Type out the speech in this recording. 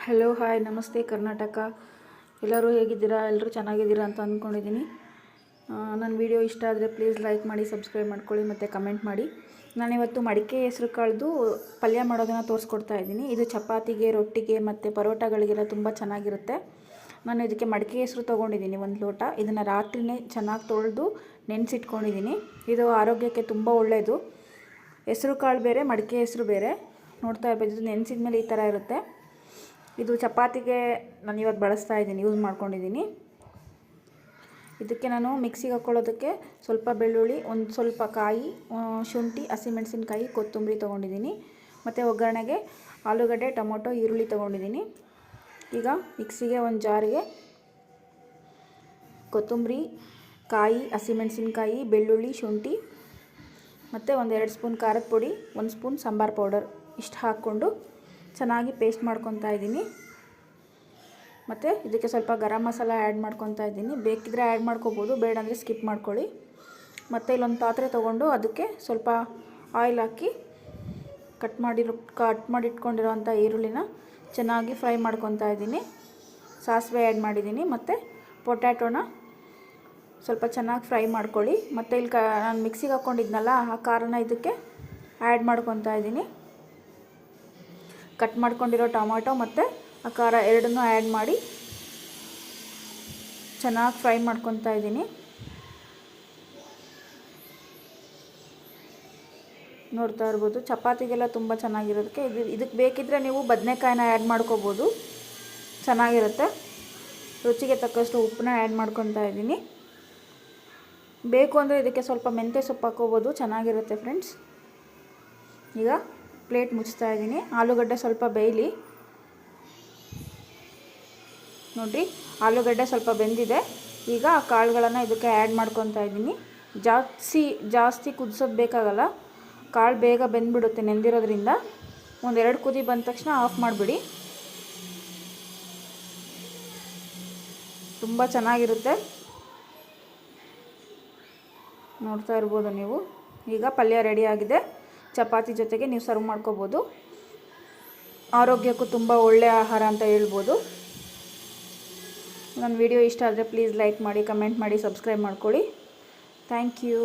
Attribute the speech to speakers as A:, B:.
A: Hello hi ನಮಸ್ತೆ ಕರ್ನಾಟಕ. ಎಲ್ಲರೂ ಹೇಗಿದ್ದೀರಾ? ಎಲ್ಲರೂ ಚೆನ್ನಾಗಿದ್ದೀರಾ ಅಂತ ಅಂದ್ಕೊಂಡಿದ್ದೀನಿ. ನನ್ನ ವಿಡಿಯೋ ಇಷ್ಟ ಆದರೆ ಪ್ಲೀಸ್ ಲೈಕ್ ಮಾಡಿ, ಸಬ್ಸ್ಕ್ರೈಬ್ ಮಾಡ್ಕೊಳ್ಳಿ ಮತ್ತು ಕಮೆಂಟ್ ಮಾಡಿ. ನಾನಿವತ್ತು ಮಡಿಕೆ ಹೆಸರು ಕಾಳ್ದು ಪಲ್ಯ ಮಾಡೋದನ್ನು ತೋರಿಸ್ಕೊಡ್ತಾ ಇದ್ದೀನಿ. ಇದು ಚಪಾತಿಗೆ, ರೊಟ್ಟಿಗೆ ಮತ್ತು ಪರೋಟಗಳಿಗೆಲ್ಲ ತುಂಬ ಚೆನ್ನಾಗಿರುತ್ತೆ. ನಾನು ಇದಕ್ಕೆ ಮಡಿಕೆ ಹೆಸರು ತೊಗೊಂಡಿದ್ದೀನಿ 1 ಲೋಟ. ಇದನ್ನು ರಾತ್ರಿನೇ ಚೆನ್ನಾಗಿ ತೊಳೆದು ನೆನೆಸಿಟ್ಕೊಂಡಿದ್ದೀನಿ. ಇದು ಆರೋಗ್ಯಕ್ಕೆ ತುಂಬ ಒಳ್ಳೆಯದು. ಹೆಸರು ಕಾಳು ಬೇರೆ, ಮಡಿಕೆ ಹೆಸರು ಬೇರೆ. ನೋಡ್ತಾ ಇರ್ಬೋದು, ಇದು ನೆನೆಸಿದ ಮೇಲೆ ಈ ಥರ ಇರುತ್ತೆ. ಇದು ಚಪಾತಿಗೆ ನಾನು ಇವತ್ತು ಬಳಸ್ತಾ ಇದ್ದೀನಿ, ಯೂಸ್ ಮಾಡ್ಕೊಂಡಿದ್ದೀನಿ. ಇದಕ್ಕೆ ನಾನು ಮಿಕ್ಸಿಗೆ ಹಾಕ್ಕೊಳ್ಳೋದಕ್ಕೆ ಸ್ವಲ್ಪ ಬೆಳ್ಳುಳ್ಳಿ, ಒಂದು ಸ್ವಲ್ಪ ಕಾಯಿ, ಶುಂಠಿ, ಹಸಿಮೆಣಸಿನ್ಕಾಯಿ, ಕೊತ್ತಂಬರಿ ತೊಗೊಂಡಿದ್ದೀನಿ. ಮತ್ತು ಒಗ್ಗರಣೆಗೆ ಆಲೂಗಡ್ಡೆ, ಟೊಮೊಟೊ, ಈರುಳ್ಳಿ ತೊಗೊಂಡಿದ್ದೀನಿ. ಈಗ ಮಿಕ್ಸಿಗೆ ಒಂದು ಜಾರಿಗೆ ಕೊತ್ತಂಬರಿ, ಕಾಯಿ, ಹಸಿಮೆಣಸಿನ್ಕಾಯಿ, ಬೆಳ್ಳುಳ್ಳಿ, ಶುಂಠಿ ಮತ್ತು 1-2 ಸ್ಪೂನ್ ಖಾರದ ಪುಡಿ, 1 ಸ್ಪೂನ್ ಸಾಂಬಾರು ಪೌಡರ್ ಇಷ್ಟು ಹಾಕ್ಕೊಂಡು ಚೆನ್ನಾಗಿ ಪೇಸ್ಟ್ ಮಾಡ್ಕೊತಾ ಇದ್ದೀನಿ. ಮತ್ತು ಇದಕ್ಕೆ ಸ್ವಲ್ಪ ಗರಂ ಮಸಾಲ ಆ್ಯಡ್ ಮಾಡ್ಕೊತಾ ಇದ್ದೀನಿ. ಬೇಕಿದ್ರೆ ಆ್ಯಡ್ ಮಾಡ್ಕೋಬೋದು, ಬೇಡ ಅಂದರೆ ಸ್ಕಿಪ್ ಮಾಡ್ಕೊಳ್ಳಿ. ಮತ್ತು ಇಲ್ಲೊಂದು ಪಾತ್ರೆ ತೊಗೊಂಡು ಅದಕ್ಕೆ ಸ್ವಲ್ಪ ಆಯಿಲ್ ಹಾಕಿ ಕಟ್ ಮಾಡಿ ಇಟ್ಕೊಂಡಿರೋವಂಥ ಈರುಳ್ಳಿನ ಚೆನ್ನಾಗಿ ಫ್ರೈ ಮಾಡ್ಕೊತಾ ಇದ್ದೀನಿ. ಸಾಸಿವೆ ಆ್ಯಡ್ ಮಾಡಿದ್ದೀನಿ. ಮತ್ತು ಪೊಟ್ಯಾಟೋನ ಸ್ವಲ್ಪ ಚೆನ್ನಾಗಿ ಫ್ರೈ ಮಾಡ್ಕೊಳ್ಳಿ. ಮತ್ತು ಇಲ್ಲಿ ನಾನು ಮಿಕ್ಸಿಗೆ ಹಾಕ್ಕೊಂಡಿದ್ನಲ್ಲ ಆ ಖಾರನ ಇದಕ್ಕೆ ಆ್ಯಡ್ ಮಾಡ್ಕೊತಾ ಇದ್ದೀನಿ. ಕಟ್ ಮಾಡ್ಕೊಂಡಿರೋ ಟೊಮೊಟೊ ಮತ್ತು ಆ ಖಾರ ಎರಡನ್ನೂ ಆ್ಯಡ್ ಮಾಡಿ ಚೆನ್ನಾಗಿ ಫ್ರೈ ಮಾಡ್ಕೊತಾ ಇದ್ದೀನಿ. ನೋಡ್ತಾ ಇರ್ಬೋದು, ಚಪಾತಿಗೆಲ್ಲ ತುಂಬ ಚೆನ್ನಾಗಿರೋದಕ್ಕೆ ಇದಕ್ಕೆ ಬೇಕಿದ್ದರೆ ನೀವು ಬದನೆಕಾಯಿನ ಆ್ಯಡ್ ಮಾಡ್ಕೋಬೋದು, ಚೆನ್ನಾಗಿರುತ್ತೆ. ರುಚಿಗೆ ತಕ್ಕಷ್ಟು ಉಪ್ಪನ್ನ ಆ್ಯಡ್ ಮಾಡ್ಕೊತಾ ಇದ್ದೀನಿ. ಬೇಕು ಅಂದರೆ ಇದಕ್ಕೆ ಸ್ವಲ್ಪ ಮೆಂತ್ಯ ಸೊಪ್ಪು ಹಾಕೋಬೋದು, ಚೆನ್ನಾಗಿರುತ್ತೆ ಫ್ರೆಂಡ್ಸ್. ಈಗ ಪ್ಲೇಟ್ ಮುಚ್ತಾ ಇದ್ದೀನಿ. ಆಲೂಗಡ್ಡೆ ಸ್ವಲ್ಪ ಬೇಯಲಿ. ನೋಡಿರಿ, ಆಲೂಗಡ್ಡೆ ಸ್ವಲ್ಪ ಬೆಂದಿದೆ. ಈಗ ಆ ಕಾಳುಗಳನ್ನು ಇದಕ್ಕೆ ಆ್ಯಡ್ ಮಾಡ್ಕೊತಾ ಇದ್ದೀನಿ. ಜಾಸ್ತಿ ಕುದಿಸೋದು ಬೇಕಾಗಲ್ಲ, ಕಾಳು ಬೇಗ ಬೆಂದ್ಬಿಡುತ್ತೆ ನೆಂದಿರೋದ್ರಿಂದ. 1-2 ಕುದಿ ಬಂದ ತಕ್ಷಣ ಆಫ್ ಮಾಡಿಬಿಡಿ. ತುಂಬ ಚೆನ್ನಾಗಿರುತ್ತೆ, ನೋಡ್ತಾ ಇರ್ಬೋದು ನೀವು. ಈಗ ಪಲ್ಯ ರೆಡಿಯಾಗಿದೆ. ಚಪಾತಿ ಜೊತೆಗೆ ನೀವು ಸರ್ವ್ ಮಾಡ್ಕೋಬೋದು. ಆರೋಗ್ಯಕ್ಕೂ ತುಂಬ ಒಳ್ಳೆಯ ಆಹಾರ ಅಂತ ಹೇಳ್ಬೋದು. ನನ್ನ ವಿಡಿಯೋ ಇಷ್ಟ ಆದರೆ ಪ್ಲೀಸ್ ಲೈಕ್ ಮಾಡಿ, ಕಮೆಂಟ್ ಮಾಡಿ, ಸಬ್ಸ್ಕ್ರೈಬ್ ಮಾಡ್ಕೊಳ್ಳಿ. Thank you.